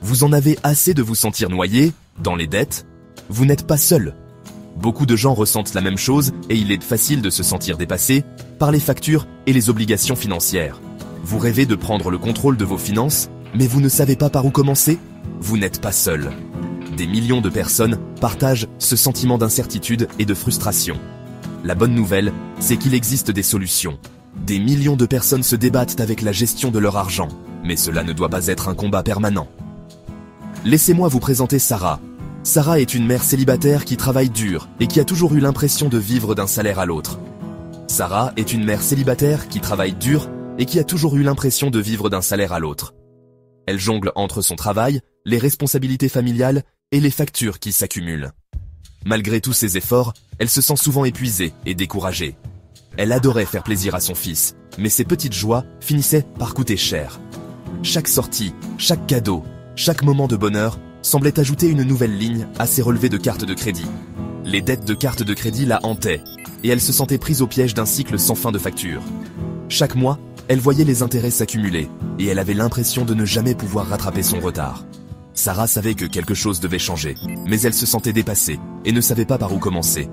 Vous en avez assez de vous sentir noyé, dans les dettes? Vous n'êtes pas seul. Beaucoup de gens ressentent la même chose et il est facile de se sentir dépassé par les factures et les obligations financières. Vous rêvez de prendre le contrôle de vos finances, mais vous ne savez pas par où commencer? Vous n'êtes pas seul. Des millions de personnes partagent ce sentiment d'incertitude et de frustration. La bonne nouvelle, c'est qu'il existe des solutions. Des millions de personnes se débattent avec la gestion de leur argent, mais cela ne doit pas être un combat permanent. Laissez-moi vous présenter Sarah. Sarah est une mère célibataire qui travaille dur et qui a toujours eu l'impression de vivre d'un salaire à l'autre. Sarah est une mère célibataire qui travaille dur et qui a toujours eu l'impression de vivre d'un salaire à l'autre. Elle jongle entre son travail, les responsabilités familiales et les factures qui s'accumulent. Malgré tous ses efforts, elle se sent souvent épuisée et découragée. Elle adorait faire plaisir à son fils, mais ses petites joies finissaient par coûter cher. Chaque sortie, chaque cadeau, chaque moment de bonheur semblait ajouter une nouvelle ligne à ses relevés de carte de crédit. Les dettes de carte de crédit la hantaient, et elle se sentait prise au piège d'un cycle sans fin de factures. Chaque mois, elle voyait les intérêts s'accumuler, et elle avait l'impression de ne jamais pouvoir rattraper son retard. Sarah savait que quelque chose devait changer, mais elle se sentait dépassée, et ne savait pas par où commencer.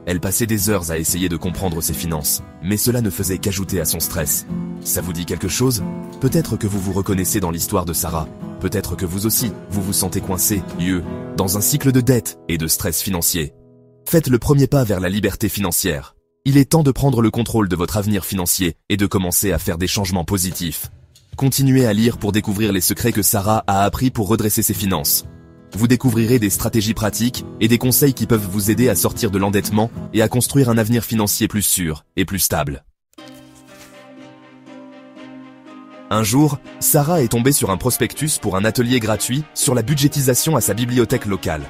Elle passait des heures à essayer de comprendre ses finances, mais cela ne faisait qu'ajouter à son stress. Ça vous dit quelque chose? Peut-être que vous vous reconnaissez dans l'histoire de Sarah. Peut-être que vous aussi, vous vous sentez coincé, dans un cycle de dettes et de stress financier. Faites le premier pas vers la liberté financière. Il est temps de prendre le contrôle de votre avenir financier et de commencer à faire des changements positifs. Continuez à lire pour découvrir les secrets que Sarah a appris pour redresser ses finances. Vous découvrirez des stratégies pratiques et des conseils qui peuvent vous aider à sortir de l'endettement et à construire un avenir financier plus sûr et plus stable. Un jour, Sarah est tombée sur un prospectus pour un atelier gratuit sur la budgétisation à sa bibliothèque locale.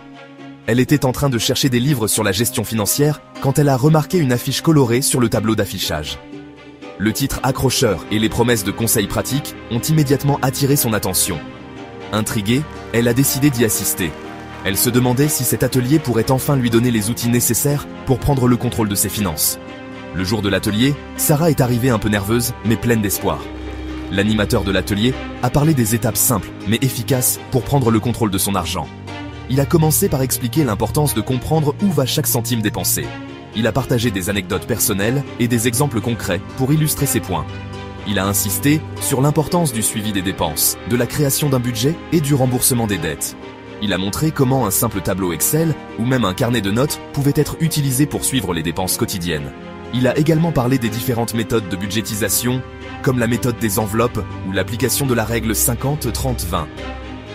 Elle était en train de chercher des livres sur la gestion financière quand elle a remarqué une affiche colorée sur le tableau d'affichage. Le titre accrocheur et les promesses de conseils pratiques ont immédiatement attiré son attention. Intriguée, elle a décidé d'y assister. Elle se demandait si cet atelier pourrait enfin lui donner les outils nécessaires pour prendre le contrôle de ses finances. Le jour de l'atelier, Sarah est arrivée un peu nerveuse mais pleine d'espoir. L'animateur de l'atelier a parlé des étapes simples mais efficaces pour prendre le contrôle de son argent. Il a commencé par expliquer l'importance de comprendre où va chaque centime dépensé. Il a partagé des anecdotes personnelles et des exemples concrets pour illustrer ses points. Il a insisté sur l'importance du suivi des dépenses, de la création d'un budget et du remboursement des dettes. Il a montré comment un simple tableau Excel ou même un carnet de notes pouvait être utilisé pour suivre les dépenses quotidiennes. Il a également parlé des différentes méthodes de budgétisation, comme la méthode des enveloppes ou l'application de la règle 50-30-20.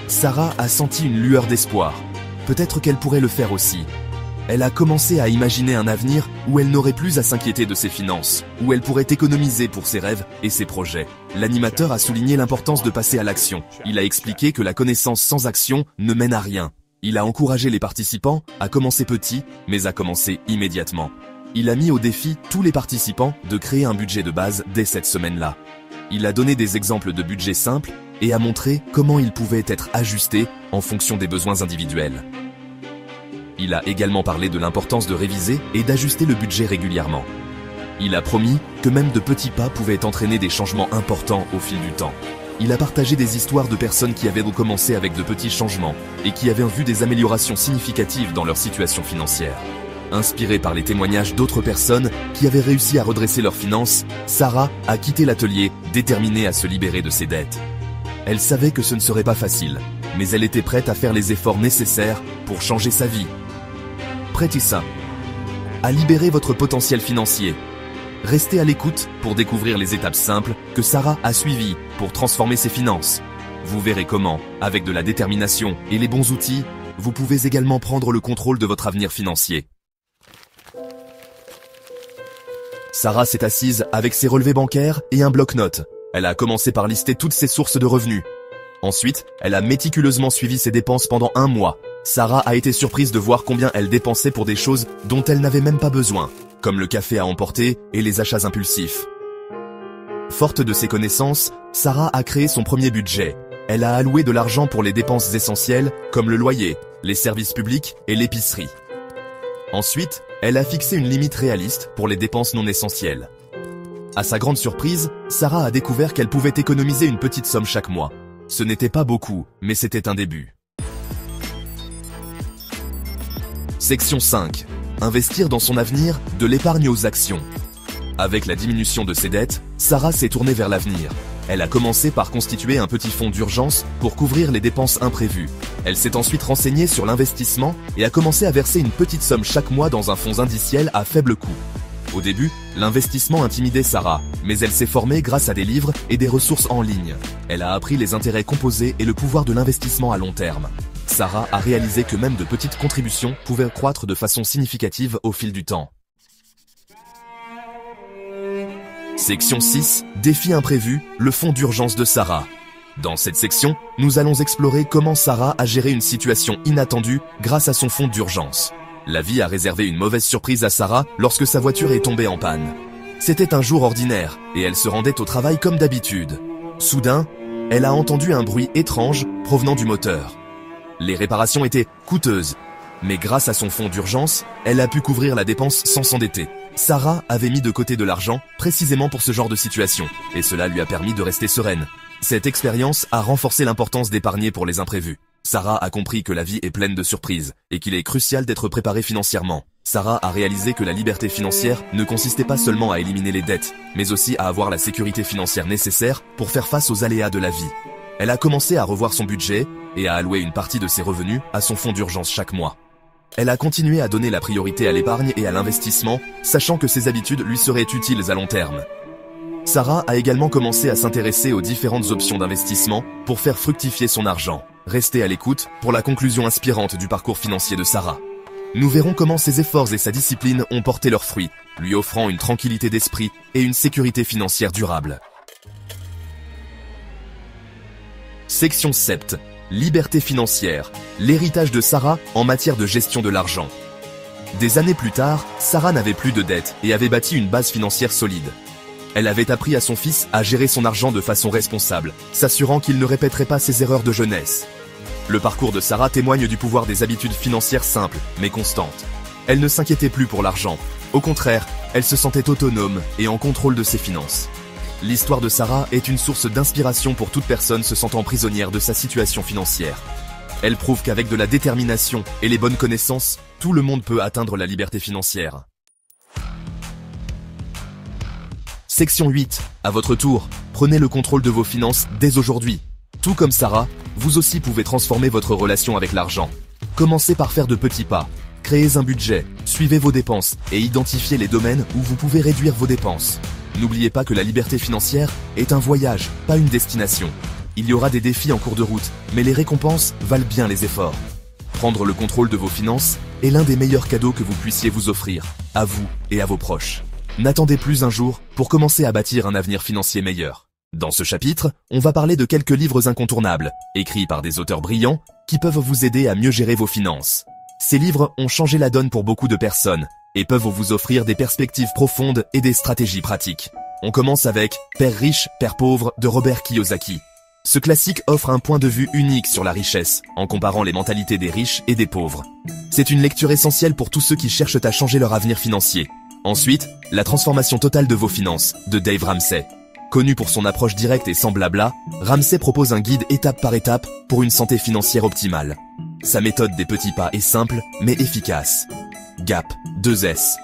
Sarah a senti une lueur d'espoir. Peut-être qu'elle pourrait le faire aussi. Elle a commencé à imaginer un avenir où elle n'aurait plus à s'inquiéter de ses finances, où elle pourrait économiser pour ses rêves et ses projets. L'animateur a souligné l'importance de passer à l'action. Il a expliqué que la connaissance sans action ne mène à rien. Il a encouragé les participants à commencer petit, mais à commencer immédiatement. Il a mis au défi tous les participants de créer un budget de base dès cette semaine-là. Il a donné des exemples de budget simples et a montré comment ils pouvaient être ajustés en fonction des besoins individuels. Il a également parlé de l'importance de réviser et d'ajuster le budget régulièrement. Il a promis que même de petits pas pouvaient entraîner des changements importants au fil du temps. Il a partagé des histoires de personnes qui avaient recommencé avec de petits changements et qui avaient vu des améliorations significatives dans leur situation financière. Inspirée par les témoignages d'autres personnes qui avaient réussi à redresser leurs finances, Sarah a quitté l'atelier, déterminée à se libérer de ses dettes. Elle savait que ce ne serait pas facile, mais elle était prête à faire les efforts nécessaires pour changer sa vie. Prêtez-ça à libérer votre potentiel financier. Restez à l'écoute pour découvrir les étapes simples que Sarah a suivies pour transformer ses finances. Vous verrez comment, avec de la détermination et les bons outils, vous pouvez également prendre le contrôle de votre avenir financier. Sarah s'est assise avec ses relevés bancaires et un bloc-notes. Elle a commencé par lister toutes ses sources de revenus. Ensuite, elle a méticuleusement suivi ses dépenses pendant un mois. Sarah a été surprise de voir combien elle dépensait pour des choses dont elle n'avait même pas besoin, comme le café à emporter et les achats impulsifs. Forte de ses connaissances, Sarah a créé son premier budget. Elle a alloué de l'argent pour les dépenses essentielles, comme le loyer, les services publics et l'épicerie. Ensuite, elle a fixé une limite réaliste pour les dépenses non essentielles. À sa grande surprise, Sarah a découvert qu'elle pouvait économiser une petite somme chaque mois. Ce n'était pas beaucoup, mais c'était un début. Section 5. Investir dans son avenir, de l'épargne aux actions. Avec la diminution de ses dettes, Sarah s'est tournée vers l'avenir. Elle a commencé par constituer un petit fonds d'urgence pour couvrir les dépenses imprévues. Elle s'est ensuite renseignée sur l'investissement et a commencé à verser une petite somme chaque mois dans un fonds indiciel à faible coût. Au début, l'investissement intimidait Sarah, mais elle s'est formée grâce à des livres et des ressources en ligne. Elle a appris les intérêts composés et le pouvoir de l'investissement à long terme. Sarah a réalisé que même de petites contributions pouvaient croître de façon significative au fil du temps. Section 6. Défi imprévu, le fonds d'urgence de Sarah. Dans cette section, nous allons explorer comment Sarah a géré une situation inattendue grâce à son fonds d'urgence. La vie a réservé une mauvaise surprise à Sarah lorsque sa voiture est tombée en panne. C'était un jour ordinaire, et elle se rendait au travail comme d'habitude. Soudain, elle a entendu un bruit étrange provenant du moteur. Les réparations étaient coûteuses, mais grâce à son fonds d'urgence, elle a pu couvrir la dépense sans s'endetter. Sarah avait mis de côté de l'argent précisément pour ce genre de situation, et cela lui a permis de rester sereine. Cette expérience a renforcé l'importance d'épargner pour les imprévus. Sarah a compris que la vie est pleine de surprises, et qu'il est crucial d'être préparé financièrement. Sarah a réalisé que la liberté financière ne consistait pas seulement à éliminer les dettes, mais aussi à avoir la sécurité financière nécessaire pour faire face aux aléas de la vie. Elle a commencé à revoir son budget et à allouer une partie de ses revenus à son fonds d'urgence chaque mois. Elle a continué à donner la priorité à l'épargne et à l'investissement, sachant que ces habitudes lui seraient utiles à long terme. Sarah a également commencé à s'intéresser aux différentes options d'investissement pour faire fructifier son argent. Restez à l'écoute pour la conclusion inspirante du parcours financier de Sarah. Nous verrons comment ses efforts et sa discipline ont porté leurs fruits, lui offrant une tranquillité d'esprit et une sécurité financière durable. Section 7. Liberté financière. L'héritage de Sarah en matière de gestion de l'argent. Des années plus tard, Sarah n'avait plus de dettes et avait bâti une base financière solide. Elle avait appris à son fils à gérer son argent de façon responsable, s'assurant qu'il ne répéterait pas ses erreurs de jeunesse. Le parcours de Sarah témoigne du pouvoir des habitudes financières simples, mais constantes. Elle ne s'inquiétait plus pour l'argent. Au contraire, elle se sentait autonome et en contrôle de ses finances. L'histoire de Sarah est une source d'inspiration pour toute personne se sentant prisonnière de sa situation financière. Elle prouve qu'avec de la détermination et les bonnes connaissances, tout le monde peut atteindre la liberté financière. Section 8. À votre tour, prenez le contrôle de vos finances dès aujourd'hui. Tout comme Sarah, vous aussi pouvez transformer votre relation avec l'argent. Commencez par faire de petits pas. Créez un budget, suivez vos dépenses et identifiez les domaines où vous pouvez réduire vos dépenses. N'oubliez pas que la liberté financière est un voyage, pas une destination. Il y aura des défis en cours de route, mais les récompenses valent bien les efforts. Prendre le contrôle de vos finances est l'un des meilleurs cadeaux que vous puissiez vous offrir, à vous et à vos proches. N'attendez plus un jour pour commencer à bâtir un avenir financier meilleur. Dans ce chapitre, on va parler de quelques livres incontournables, écrits par des auteurs brillants, qui peuvent vous aider à mieux gérer vos finances. Ces livres ont changé la donne pour beaucoup de personnes, et peuvent vous offrir des perspectives profondes et des stratégies pratiques. On commence avec « Père riche, Père pauvre » de Robert Kiyosaki. Ce classique offre un point de vue unique sur la richesse, en comparant les mentalités des riches et des pauvres. C'est une lecture essentielle pour tous ceux qui cherchent à changer leur avenir financier. Ensuite, La transformation totale de vos finances, de Dave Ramsey. Connu pour son approche directe et sans blabla, Ramsey propose un guide étape par étape pour une santé financière optimale. Sa méthode des petits pas est simple, mais efficace. GAP, 2S.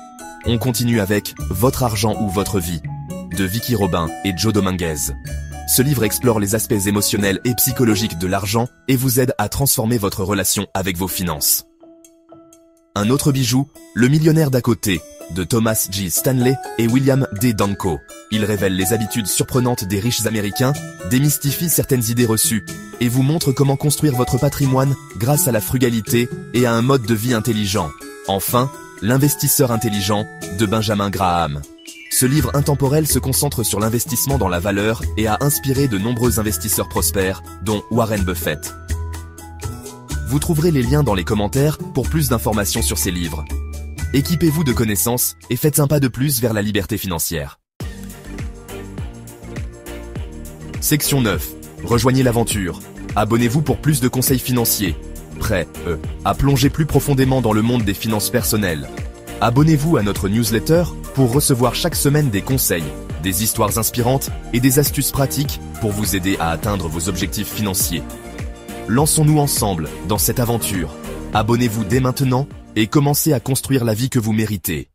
On continue avec Votre argent ou votre vie, de Vicky Robin et Joe Dominguez. Ce livre explore les aspects émotionnels et psychologiques de l'argent et vous aide à transformer votre relation avec vos finances. Un autre bijou, Le millionnaire d'à côté, de Thomas J. Stanley et William D. Danko. Il révèle les habitudes surprenantes des riches américains, démystifie certaines idées reçues et vous montre comment construire votre patrimoine grâce à la frugalité et à un mode de vie intelligent. Enfin, L'investisseur intelligent, de Benjamin Graham. Ce livre intemporel se concentre sur l'investissement dans la valeur et a inspiré de nombreux investisseurs prospères, dont Warren Buffett. Vous trouverez les liens dans les commentaires pour plus d'informations sur ces livres. Équipez-vous de connaissances et faites un pas de plus vers la liberté financière. Section 9. Rejoignez l'aventure. Abonnez-vous pour plus de conseils financiers. Prêt, à plonger plus profondément dans le monde des finances personnelles. Abonnez-vous à notre newsletter pour recevoir chaque semaine des conseils, des histoires inspirantes et des astuces pratiques pour vous aider à atteindre vos objectifs financiers. Lançons-nous ensemble dans cette aventure. Abonnez-vous dès maintenant et commencez à construire la vie que vous méritez.